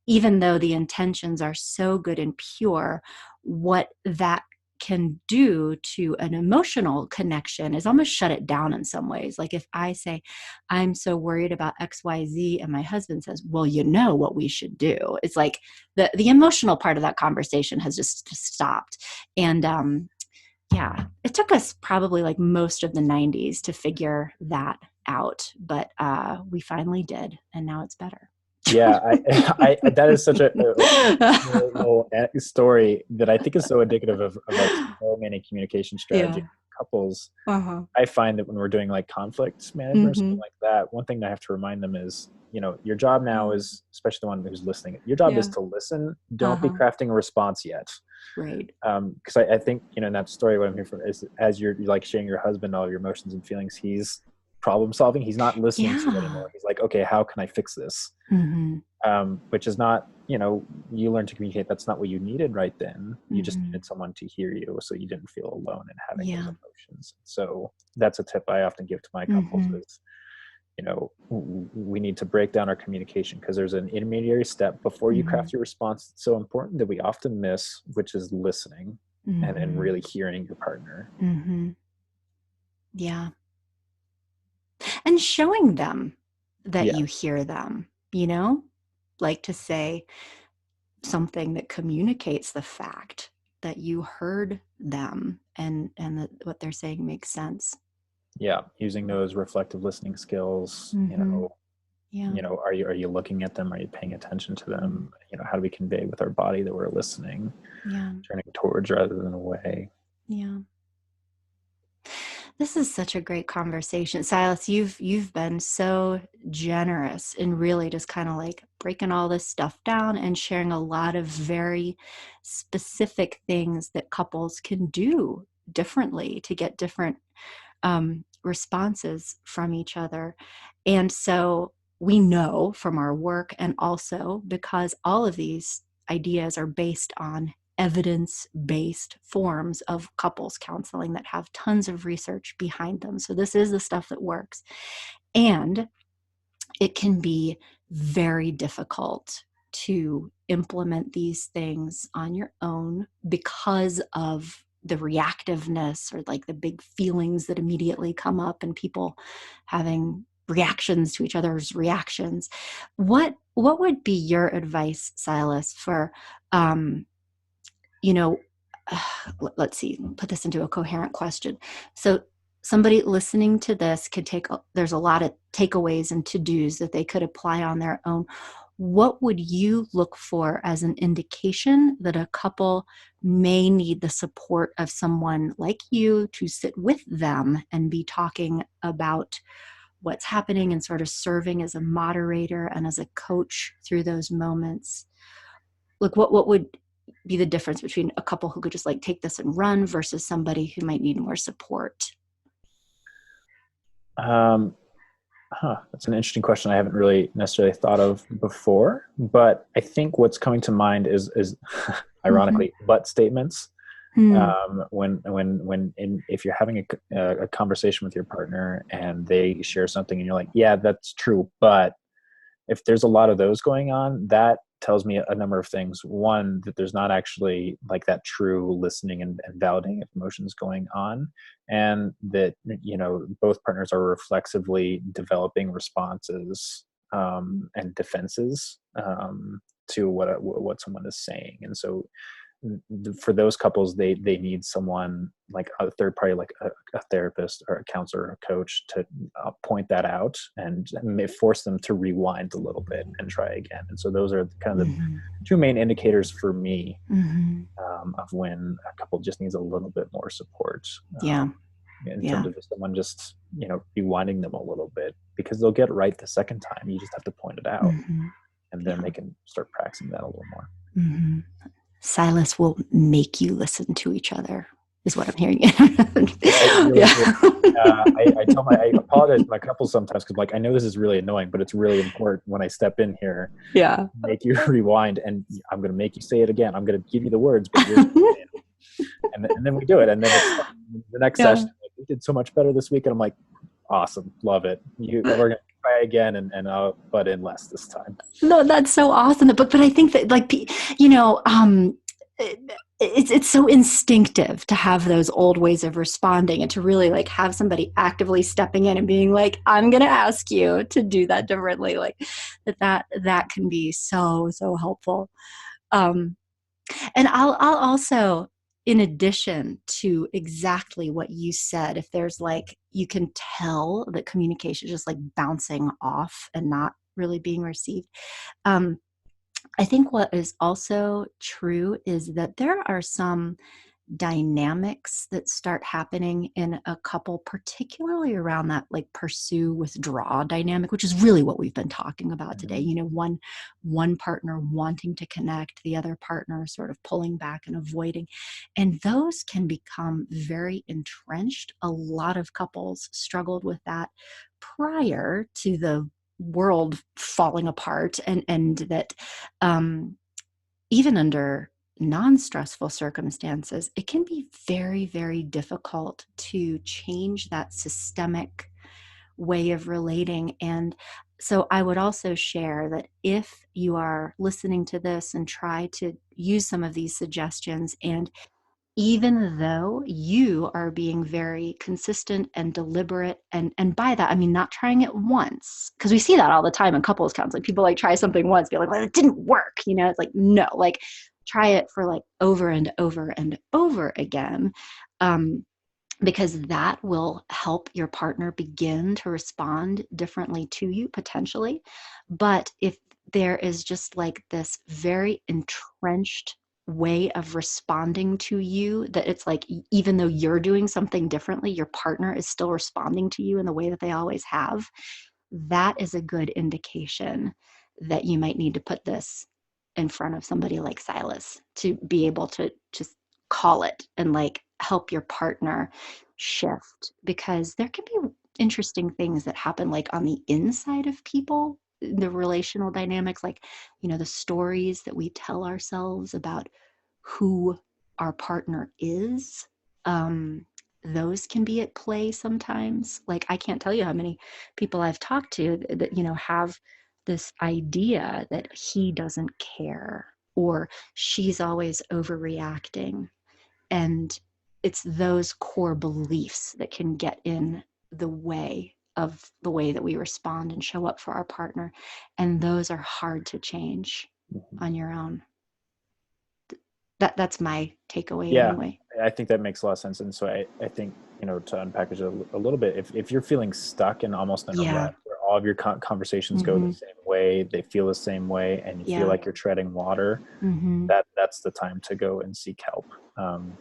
even though the intentions are so good and pure, what that can do to an emotional connection is almost shut it down in some ways. Like if I say, I'm so worried about XYZ, and my husband says, well, you know what we should do. It's like the emotional part of that conversation has just stopped. And yeah, it took us probably like most of the 90s to figure that out, but we finally did, and now it's better. Yeah, that is such a little story that I think is so indicative of like so many communication strategies Yeah. in couples. Uh-huh. I find that when we're doing like conflict management or something Mm-hmm. like that, one thing that I have to remind them is, your job now Yeah. is, especially the one who's listening, your job is Yeah. to listen. Don't be Uh-huh. crafting a response yet. Right. Because I think, in that story, what I'm here for is, as you're like sharing your husband all your emotions and feelings, he's problem solving. He's not listening to you Yeah. anymore. He's like, okay, how can I fix this? Mm-hmm. Which is not, you learn to communicate. That's not what you needed right then. You just Mm-hmm. needed someone to hear you, so you didn't feel alone in having those Yeah. emotions. So that's a tip I often give to my couples Mm-hmm. is, we need to break down our communication, because there's an intermediary step before you Mm-hmm. craft your response that's so important that we often miss, which is listening and Mm-hmm. really hearing your partner. Mm-hmm. Yeah. And showing them that Yeah. you hear them, like to say something that communicates the fact that you heard them, and that what they're saying makes sense. Yeah. Using those reflective listening skills, Mm-hmm. Yeah. are you looking at them? Are you paying attention to them? How do we convey with our body that we're listening, Yeah. turning towards rather than away? Yeah. This is such a great conversation. Silas, you've been so generous in really just kind of like breaking all this stuff down and sharing a lot of very specific things that couples can do differently to get different responses from each other. And so we know from our work, and also because all of these ideas are based on evidence-based forms of couples counseling that have tons of research behind them. So this is the stuff that works. And it can be very difficult to implement these things on your own because of the reactiveness, or like the big feelings that immediately come up, and people having reactions to each other's reactions. What would be your advice, Silas, for you know let's see, put this into a coherent question. So somebody listening to this could there's a lot of takeaways and to-dos that they could apply on their own. What would you look for as an indication that a couple may need the support of someone like you to sit with them and be talking about what's happening, and sort of serving as a moderator and as a coach through those moments? Like what would be the difference between a couple who could just like take this and run versus somebody who might need more support? Um, that's an interesting question I haven't really necessarily thought of before, but I think what's coming to mind is Mm-hmm. ironically, but statements. Hmm. If you're having a conversation with your partner and they share something and you're like, yeah, that's true, but if there's a lot of those going on, that tells me a number of things. One, that there's not actually like that true listening and validating of emotions going on, and that both partners are reflexively developing responses and defenses to what someone is saying. And so for those couples, they need someone like a third party, like a therapist or a counselor or a coach, to point that out and may force them to rewind a little bit and try again. And so those are kind of the Mm-hmm. two main indicators for me Mm-hmm. of when a couple just needs a little bit more support, Yeah. in terms Yeah. of someone just rewinding them a little bit, because they'll get it right the second time. You just have to point it out, Mm-hmm. and then Yeah. they can start practicing that a little more. Mm-hmm. Silas will make you listen to each other. is what I'm hearing. It really Yeah. is. I apologize to my couple sometimes because like I know this is really annoying, but it's really important when I step in here, Yeah. make you rewind, and I'm going to make you say it again. I'm going to give you the words, but you're going to say it, and then we do it, and then it's the next Yeah. session. Like, we did so much better this week, and I'm like, awesome, love it. We're going to try again, and I'll butt in less this time. No, that's so awesome. But I think that like it, it's so instinctive to have those old ways of responding and to really like have somebody actively stepping in and being like, I'm going to ask you to do that differently. Like that can be so helpful. Um, and I'll also, in addition to exactly what you said, if there's like, you can tell that communication is just like bouncing off and not really being received. Um, I think what is also true is that there are some dynamics that start happening in a couple, particularly around that like pursue withdraw dynamic, which is really what we've been talking about today. Mhm. You know, one partner wanting to connect, the other partner sort of pulling back and avoiding, and those can become very entrenched. A lot of couples struggled with that prior to the world falling apart, and that even under non-stressful circumstances, it can be very difficult to change that systemic way of relating. And so I would also share that if you are listening to this and try to use some of these suggestions, and even though you are being very consistent and deliberate, and by that I mean not trying it once, because we see that all the time in couples counseling. People like try something once, be like, well, it didn't work, you know. It's like, no, like try it for like over and over and over again. um, because that will help your partner begin to respond differently to you potentially. But if there is just like this very entrenched way of responding to you, that it's like even though you're doing something differently, your partner is still responding to you in the way that they always have, that is a good indication that you might need to put this in front of somebody like Silas to be able to just call it and like help your partner shift, because there can be interesting things that happen like on the inside of people, the relational dynamics, like, you know, the stories that we tell ourselves about who our partner is. um, those can be at play sometimes. Like, I can't tell you how many people I've talked to that, you know, have this idea that he doesn't care or she's always overreacting. And it's those core beliefs that can get in the way of the way that we respond and show up for our partner. And those are hard to change Mhm. on your own. That's my takeaway Yeah, anyway. I think that makes a lot of sense. And so I think, to unpackage it a little bit, if you're feeling stuck and almost in a Yeah. rut where all of your conversations go the Mm-hmm. same way, they feel the same way, and you feel Yeah. like you're treading water, Mm-hmm. that's the time to go and seek help,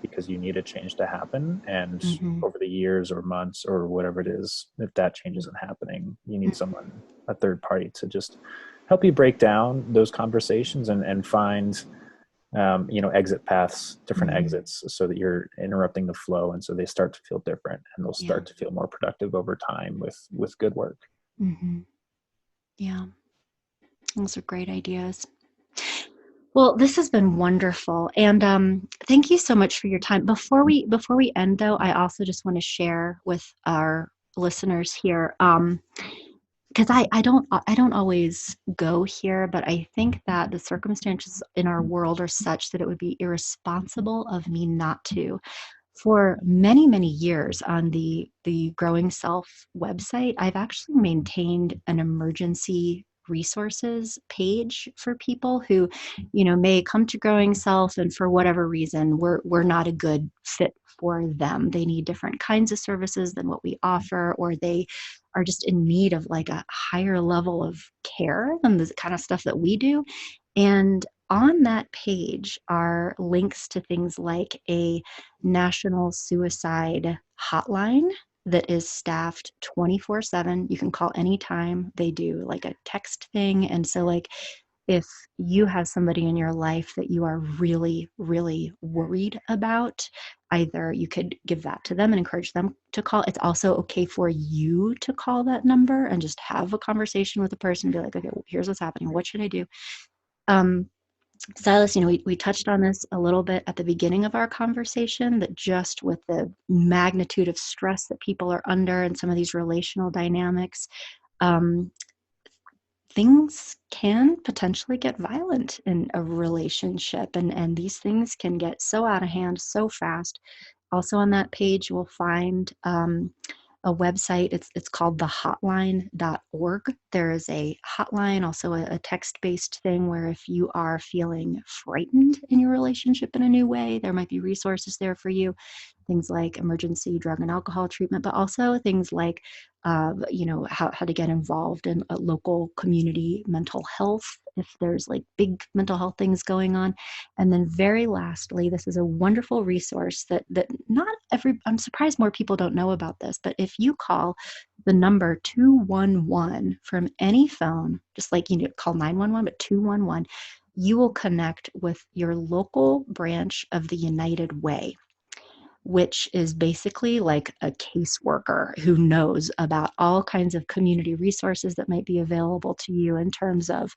because you need a change to happen. And Mm-hmm. over the years or months or whatever it is, if that change isn't happening, you need someone, a third party, to just help you break down those conversations and find exit paths, different Mm-hmm. exits, so that you're interrupting the flow, and so they start to feel different, and they'll Yeah. start to feel more productive over time with good work. Mm-hmm. Yeah. Those are great ideas. Well, this has been wonderful, and thank you so much for your time. Before we end, though, I also just want to share with our listeners here, because I don't always go here, but I think that the circumstances in our world are such that it would be irresponsible of me not to. For many years on the Growing Self website, I've actually maintained an emergency resources page for people who, you know, may come to Growing Self and for whatever reason we're not a good fit for them. They need different kinds of services than what we offer, or they are just in need of like a higher level of care than the kind of stuff that we do. And on that page are links to things like a national suicide hotline that is staffed 24/7. You can call anytime. They do like a text thing. And so, like, if you have somebody in your life that you are really, really worried about, either you could give that to them and encourage them to call. It's also okay for you to call that number and just have a conversation with the person, be like, okay, well, here's what's happening. What should I do? Um, Silas, we touched on this a little bit at the beginning of our conversation, that just with the magnitude of stress that people are under and some of these relational dynamics, um, things can potentially get violent in a relationship, and these things can get so out of hand so fast. Also on that page, you will find a website. It's called thehotline.org. There is a hotline, also a text-based thing, where if you are feeling frightened in your relationship in a new way, there might be resources there for you. Things like emergency drug and alcohol treatment, but also things like how to get involved in a local community mental health if there's like big mental health things going on. And then very lastly, this is a wonderful resource that not every, I'm surprised more people don't know about this, but if you call the number 211 from any phone, just like call 911, but 211, you will connect with your local branch of the United Way, which is basically like a caseworker who knows about all kinds of community resources that might be available to you in terms of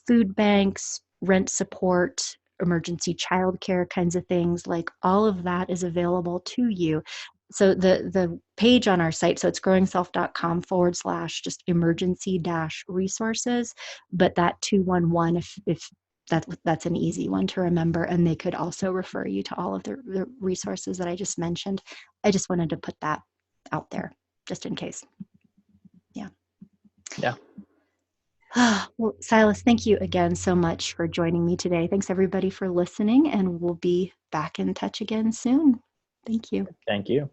food banks, rent support, emergency childcare kinds of things. Like all of that is available to you. So the page on our site, so it's growingself.com/, just emergency dash resources, but that 211, if that's an easy one to remember, and they could also refer you to all of the resources that I just mentioned. I just wanted to put that out there just in case. Yeah. Yeah. Well, Silas, thank you again so much for joining me today. Thanks everybody for listening, and we'll be back in touch again soon. Thank you. Thank you.